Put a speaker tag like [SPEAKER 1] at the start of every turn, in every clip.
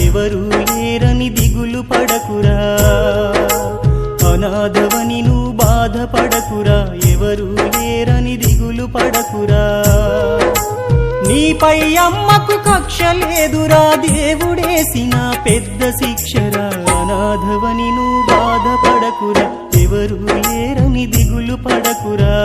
[SPEAKER 1] ఎవరు లేరని దిగులు పడకురా, అనాథవని నువ్వు బాధపడకురా, ఎవరు లేరని దిగులు పడకురా. నీపై అమ్మకు కక్ష లేదురా, దేవుడేసిన పెద్ద శిక్షరా, అనాథవని నువ్వు బాధపడకురా, ఎవరు లేరని దిగులు పడకురా.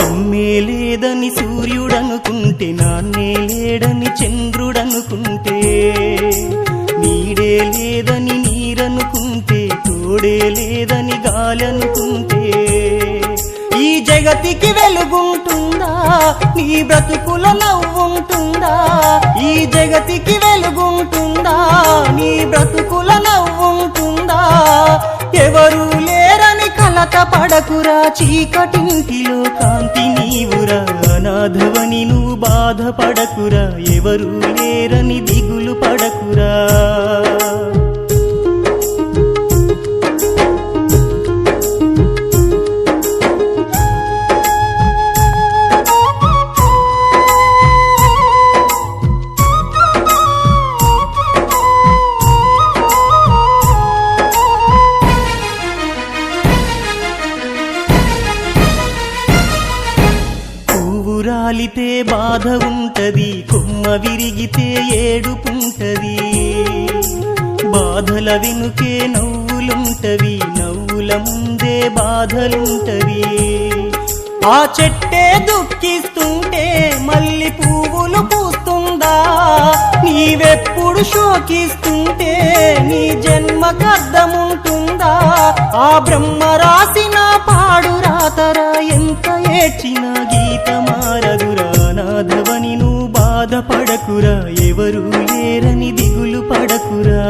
[SPEAKER 1] అమ్మే లేదని సూర్యుడనుకుంటే, నాన్నే లేడని చంద్రుడనుకుంటే, నీడే లేదని నీరనుకుంటే, తోడే లేదని గాలనుకుంటే, ఈ జగతికి వెలుగుంటుందా, నీ బ్రతుకుల నవ్వుంటుందా, ఈ జగతికి వెలుగుంటుందా, నీ బ్రతుకుల నవ్వుంటుందా. ఎవరు లేరని కలత పడకురా, చీకటింటిలో కాంతి నీవురా, అనాథవని నువ్వు బాధపడకురా, ఎవరు లేరని దిగులు పడకురా. రాలితే బాధ ఉంటది, కొమ్మ విరిగితే ఏడుపుంటది, బాధల వెనుకే నవ్వులుంటవి, నవ్వుల ముందే బాధలుంటవి. ఆ చెట్టే దుఃఖిస్తుంటే మళ్ళీ పువ్వులు పూస్తుందా, నీవెప్పుడు శోకిస్తుంటే నీ జన్మకర్థముంటుందా. ఆ బ్రహ్మ రాసిన పాడు రాతరా, ఎంత ఏడ్చినా గీత మారదురా, అనాథవని నువ్వు బాధపడకురా, ఎవరు లేరని దిగులు పడకురా.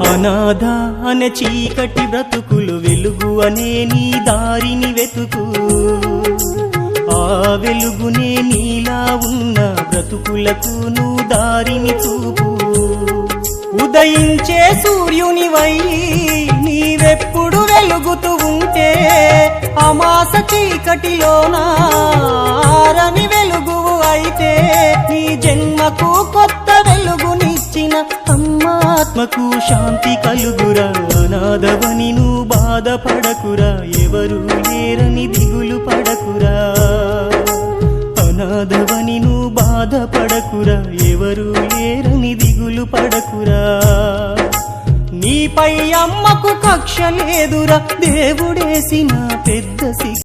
[SPEAKER 1] అనాథ అనే చీకటి బ్రతుకులు, వెలుగు అనే నీ దారిని వెతుకు, ఆ వెలుగునే నీలా ఉన్న బ్రతుకులకు నువ్వు దారిని చూపు. ఉదయించే సూర్యునివై నీవెప్పుడు వెలుగుతూ ఉంటే, అమాస చీకటిలోన ఆరని వెలుగువు అయితే, నీ జన్మకు కొత్త వెలుగునిచ్చిన అమ్మాత్మకు శాంతి కలుగురా, అనాథవని నువ్వు బాధపడకురా, ఎవరు లేరని దిగులు పడకురా, అనాథవని నువ్వు బాధపడకురా, ఎవరు లేరని దిగులు పడకురా. నీపై అమ్మకు కక్ష లేదురా, దేవుడేసిన పెద్ద శిక్ష.